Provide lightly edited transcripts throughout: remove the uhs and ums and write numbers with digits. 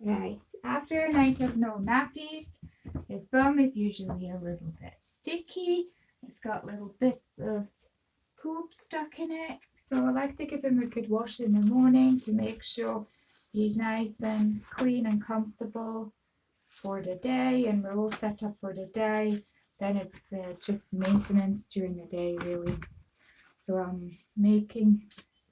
Right, after a night of no nappies, his bum is usually a little bit sticky. It's got little bits of poop stuck in it. So I like to give him a good wash in the morning to make sure he's nice and clean and comfortable for the day, and we're all set up for the day. Then it's just maintenance during the day, really. So I'm getting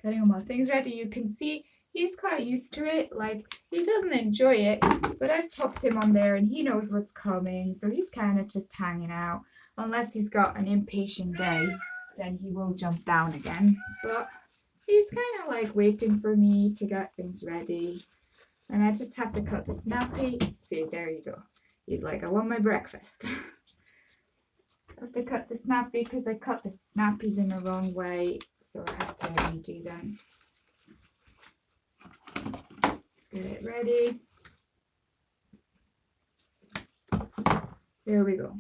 all my things ready. You can see he's quite used to it. Like, he doesn't enjoy it, but I've popped him on there and he knows what's coming. So he's kind of just hanging out. Unless he's got an impatient day, then he will jump down again. But he's kind of like waiting for me to get things ready. And I just have to cut this nappy. See, there you go. He's like, I want my breakfast. I have to cut this nappy because I cut the nappies in the wrong way. So I have to redo them. Let's get it ready. There we go.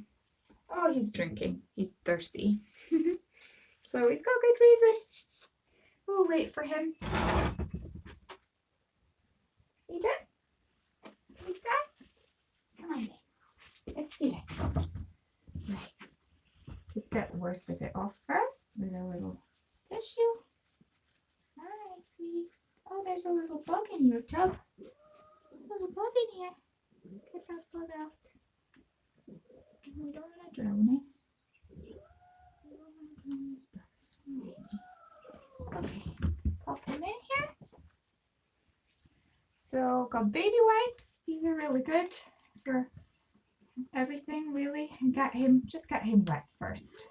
Oh, he's drinking. He's thirsty. So he's got good reason. We'll wait for him. You done? Can we start? Come on then. Let's do it. Right. Just get the worst of it off first with a little tissue. Alright, sweetie. Oh, there's a little bug in your tub. A little bug in here. Let's get that bug out. We don't want to drown it. We don't want to drown this bug. Alrighty. Okay. Pop him in here. So got baby wipes. These are really good for everything, really. And get him wet first.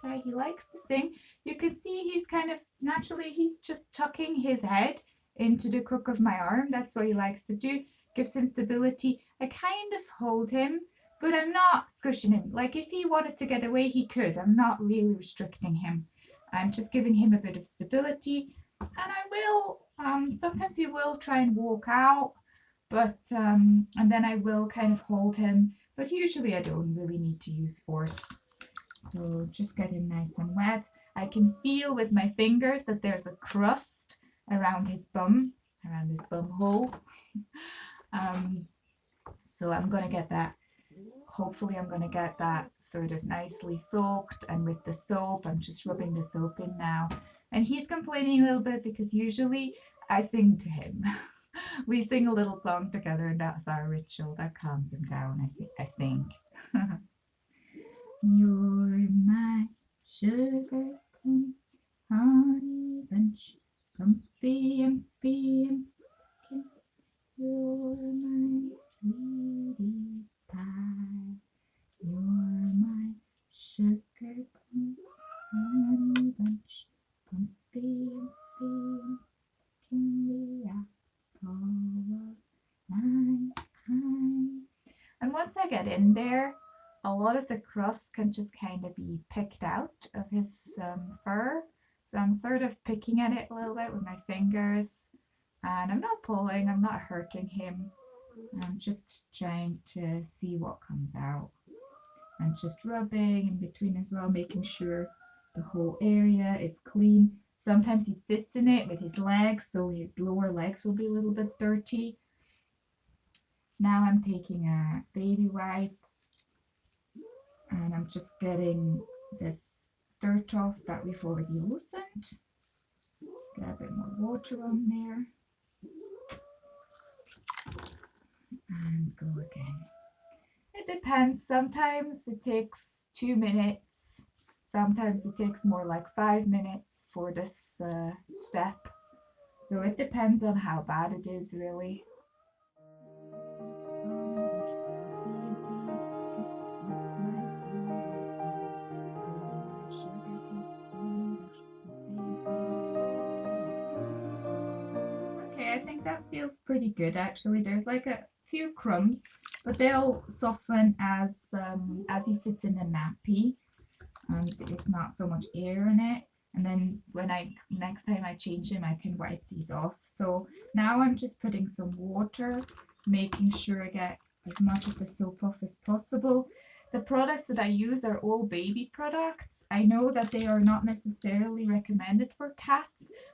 Okay, he likes to sing. You can see he's kind of naturally, he's just tucking his head into the crook of my arm. That's what he likes to do. Gives him stability. I kind of hold him, but I'm not squishing him. Like, if he wanted to get away, he could. I'm not really restricting him. I'm just giving him a bit of stability. And I will, sometimes he will try and walk out, but, and then I will kind of hold him. But usually I don't really need to use force. So just get him nice and wet. I can feel with my fingers that there's a crust around his bum hole. So I'm going to get that, hopefully I'm going to get that sort of nicely soaked, and with the soap, I'm just rubbing the soap in now. And he's complaining a little bit because usually I sing to him. We sing a little song together, and that's our ritual. That calms him down, I think. You're my sugar plum, honey bunch, pumpy, umpy, umpkin. You're my sweetie pie. You're my sugar plum, honey bunch, pumpy, umpy, umpkin. The apple of my eye. And once I get in there, a lot of the crust can just kind of be picked out of his fur. So I'm sort of picking at it a little bit with my fingers. And I'm not pulling, I'm not hurting him. I'm just trying to see what comes out. I'm just rubbing in between as well, making sure the whole area is clean. Sometimes he sits in it with his legs, so his lower legs will be a little bit dirty. Now I'm taking a baby wipe, and I'm just getting this dirt off that we've already loosened. Get a bit more water on there. And go again. It depends. Sometimes it takes 2 minutes. Sometimes it takes more like 5 minutes for this step. So it depends on how bad it is, really. Okay, I think that feels pretty good actually. There's like a few crumbs, but they'll soften as he sits in the nappy, and there's not so much air in it. And then when next time I change him, I can wipe these off. So now I'm just putting some water, making sure I get as much of the soap off as possible. The products that I use are all baby products. I know that they are not necessarily recommended for cats,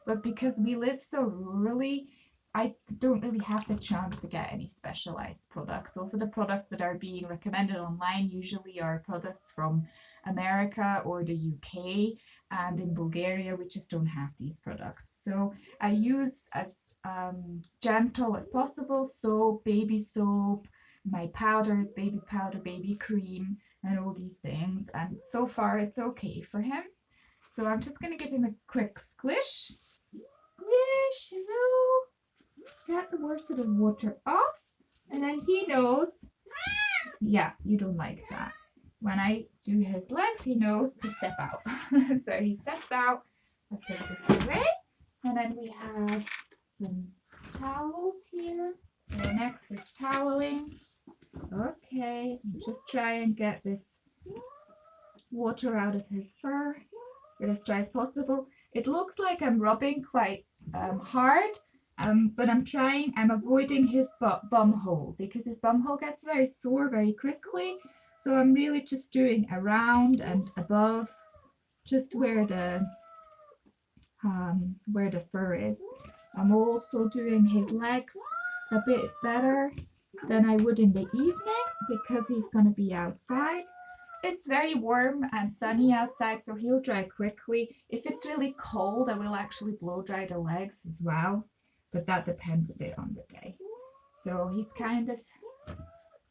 but because we live so rurally, I don't really have the chance to get any specialized products. Also, the products that are being recommended online usually are products from America or the UK, and in Bulgaria, we just don't have these products. So I use as gentle as possible soap, my powders, baby powder, baby cream, and all these things. And so far, it's okay for him. So I'm just going to give him a quick squish. Squish, get the worst of the water off. And then he knows, yeah, you don't like that. When I do his legs, he knows to step out. So he steps out. Let's put this away. And then we have some towels here. So next is toweling. Okay, just try and get this water out of his fur. Get as dry as possible. It looks like I'm rubbing quite hard, but I'm avoiding his bum hole because his bum hole gets very sore very quickly. So I'm really just doing around and above, just where the fur is. I'm also doing his legs a bit better than I would in the evening because he's going to be outside. It's very warm and sunny outside, so he'll dry quickly. If it's really cold, I will actually blow dry the legs as well, but that depends a bit on the day. So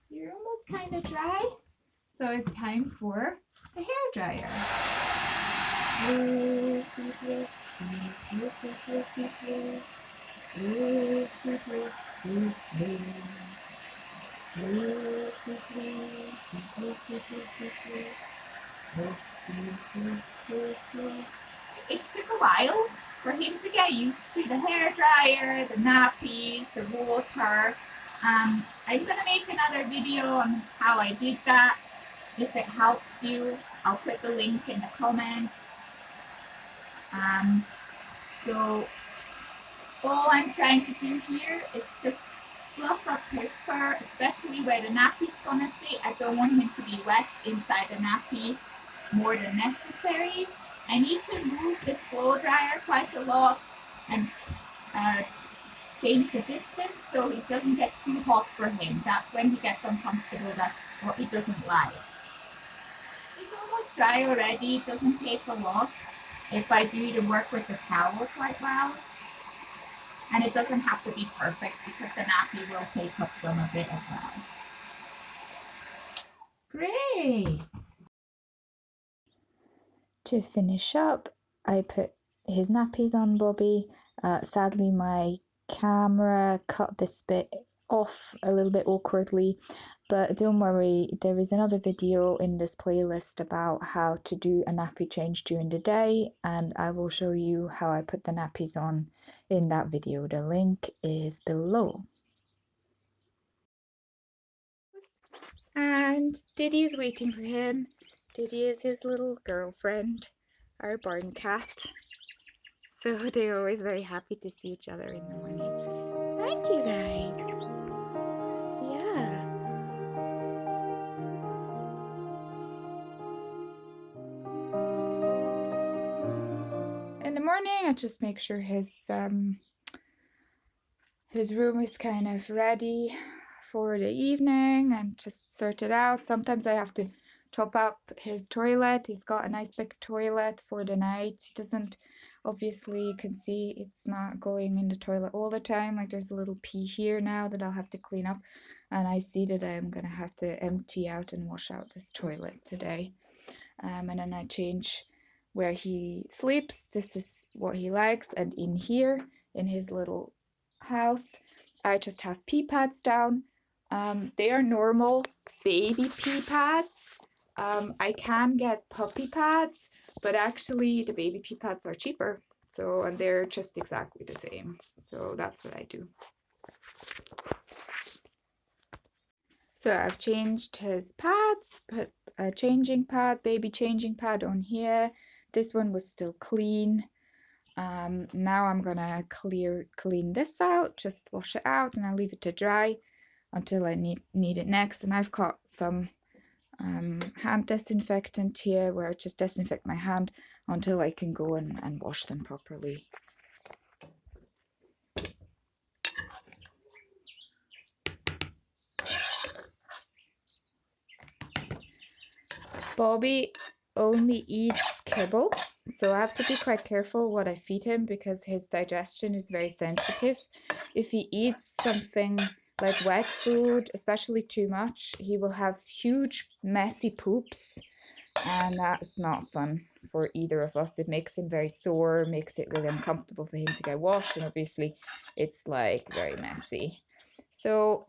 you're almost kind of dry, so it's time for the hair dryer. It took a while for him to get used to the hair dryer, the nappies, the water. I'm gonna make another video on how I did that. If it helps you, I'll put the link in the comments. So all I'm trying to do here is just fluff up his fur, especially where the nappy's gonna sit. I don't want him to be wet inside the nappy more than necessary. I need to move this blow dryer quite a lot and change the distance so it doesn't get too hot for him. That's when he gets uncomfortable. That's what he doesn't like. It's almost dry already. It doesn't take a lot if I do the work with the towel quite well. And it doesn't have to be perfect because the nappy will take up some of it as well. Great! To finish up, I put his nappies on Bobby. Sadly, my camera cut this bit off a little bit awkwardly, but don't worry, there is another video in this playlist about how to do a nappy change during the day, and I will show you how I put the nappies on in that video. The link is below. And Diddy is waiting for him. Diddy is his little girlfriend, our barn cat. So they're always very happy to see each other in the morning. Aren't you guys? Yeah. In the morning, I just make sure his room is kind of ready for the evening and just sort it out. Sometimes I have to top up his toilet. He's got a nice big toilet for the night. He doesn't, obviously you can see it's not going in the toilet all the time. Like there's a little pee here now that I'll have to clean up, and I see that I'm gonna have to empty out and wash out this toilet today. And then I change where he sleeps. This is what he likes, and in here in his little house I just have pee pads down. They are normal baby pee pads. I can get puppy pads, but actually the baby pee pads are cheaper, so, and they're just exactly the same, so that's what I do. So I've changed his pads, put a changing pad, baby changing pad on here. This one was still clean. Now I'm gonna clean this out, just wash it out, and I'll leave it to dry until I need it next. And I've got some hand disinfectant here where I just disinfect my hand until I can go and wash them properly. Bobby only eats kibble, so I have to be quite careful what I feed him because his digestion is very sensitive. If he eats something like wet food, especially too much, he will have huge messy poops, and that's not fun for either of us. It makes him very sore, makes it really uncomfortable for him to get washed, and obviously it's like very messy. So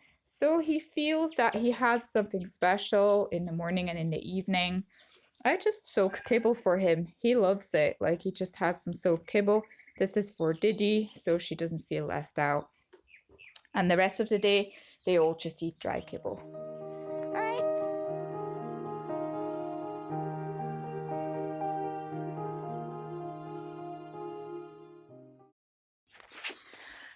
he feels that he has something special in the morning and in the evening. I just soak kibble for him. He loves it. Like he just has some soaked kibble. This is for Diddy, so she doesn't feel left out. And the rest of the day, they all just eat dry kibble. All right.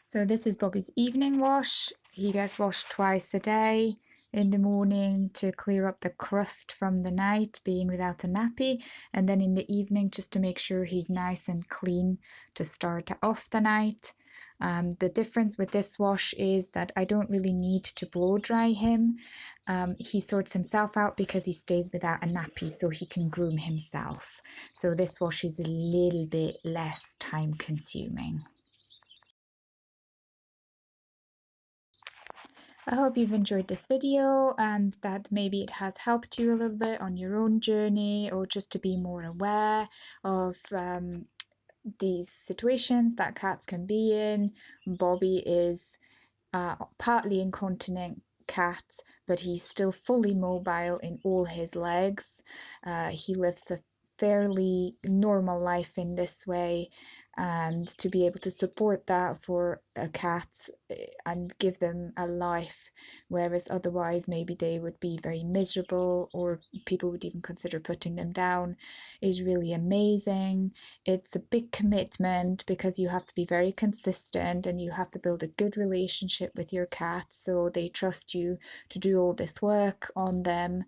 So this is Bobby's evening wash. He gets washed twice a day, in the morning to clear up the crust from the night being without a nappy, and then in the evening just to make sure he's nice and clean to start off the night. The difference with this wash is that I don't really need to blow dry him. He sorts himself out because he stays without a nappy, so he can groom himself. So this wash is a little bit less time consuming. I hope you've enjoyed this video and that maybe it has helped you a little bit on your own journey, or just to be more aware of these situations that cats can be in. Bobby is partly incontinent cat, but he's still fully mobile in all his legs. He lives a fairly normal life in this way, and to be able to support that for a cat and give them a life, whereas otherwise maybe they would be very miserable or people would even consider putting them down, is really amazing. It's a big commitment because you have to be very consistent and you have to build a good relationship with your cat so they trust you to do all this work on them.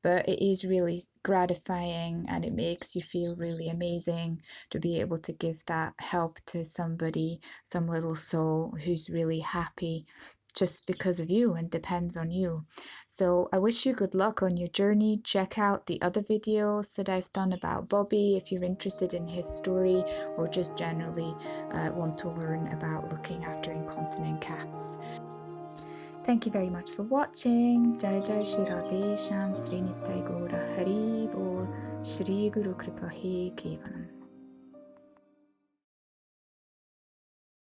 But it is really gratifying and it makes you feel really amazing to be able to give that help to somebody, some little soul who's really happy just because of you and depends on you. So I wish you good luck on your journey. Check out the other videos that I've done about Bobby if you're interested in his story or just generally want to learn about looking after incontinent cats. Thank you very much for watching. Jai Jai Shri Radhe Sham Sri Nittai Gaura Hari Bol Shri Guru Kripa He Kevalam.